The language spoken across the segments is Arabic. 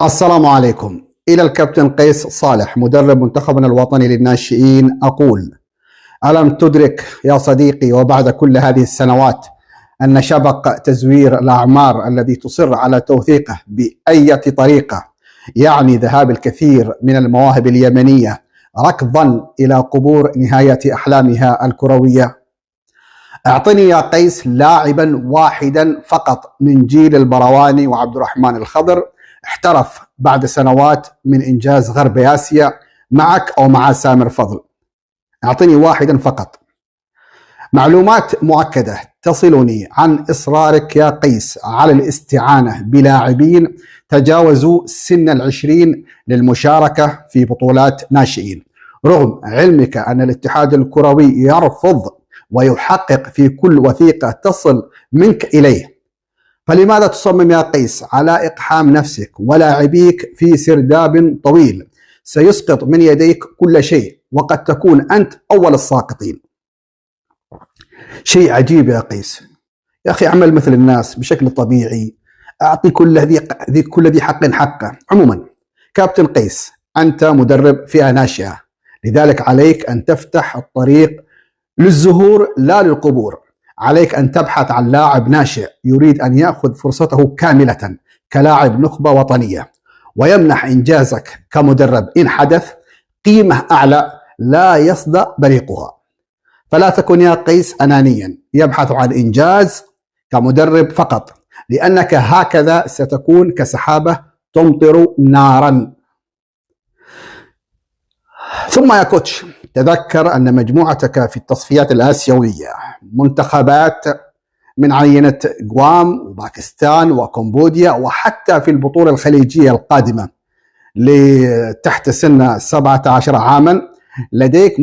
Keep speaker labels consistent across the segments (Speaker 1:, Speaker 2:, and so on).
Speaker 1: السلام عليكم. إلى الكابتن قيس صالح مدرب منتخبنا الوطني للناشئين أقول: ألم تدرك يا صديقي وبعد كل هذه السنوات أن شبق تزوير الأعمار الذي تصر على توثيقه بأية طريقة يعني ذهاب الكثير من المواهب اليمنية ركضا إلى قبور نهاية أحلامها الكروية؟ اعطني يا قيس لاعبا واحدا فقط من جيل البرواني وعبد الرحمن الخضر احترف بعد سنوات من إنجاز غرب آسيا معك أو مع سامر فضل. اعطني واحدا فقط. معلومات مؤكدة تصلني عن إصرارك يا قيس على الاستعانة بلاعبين تجاوزوا سن 20 للمشاركة في بطولات ناشئين، رغم علمك أن الاتحاد الكروي يرفض ويحقق في كل وثيقة تصل منك إليه. فلماذا تصمم يا قيس على إقحام نفسك ولاعبيك في سرداب طويل سيسقط من يديك كل شيء، وقد تكون أنت أول الساقطين؟ شيء عجيب يا قيس. يا أخي اعمل مثل الناس بشكل طبيعي، أعطي كل ذي حق حقه. عموما كابتن قيس، أنت مدرب فئة ناشئة، لذلك عليك أن تفتح الطريق للزهور لا للقبور. عليك أن تبحث عن لاعب ناشئ يريد أن يأخذ فرصته كاملة كلاعب نخبة وطنية، ويمنح إنجازك كمدرب إن حدث قيمة أعلى لا يصدأ بريقها. فلا تكن يا قيس أنانيا يبحث عن إنجاز كمدرب فقط، لأنك هكذا ستكون كسحابة تمطر نارا. ثم يا كوتش، تذكر أن مجموعتك في التصفيات الآسيوية منتخبات من عينة غوام وباكستان وكمبوديا، وحتى في البطولة الخليجية القادمة لتحت سن 17 عاما لديك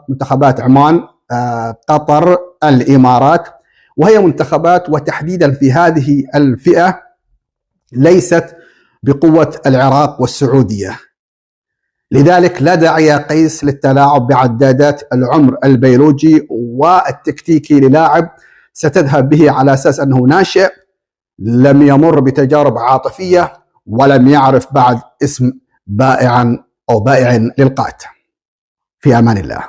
Speaker 1: منتخبات عمان، قطر، الإمارات، وهي منتخبات وتحديدا في هذه الفئة ليست بقوة العراق والسعودية. لذلك لا داعي يا قيس للتلاعب بعدادات العمر البيولوجي والتكتيكي للاعب ستذهب به على أساس أنه ناشئ لم يمر بتجارب عاطفية ولم يعرف بعد اسم بائع للقات. في أمان الله.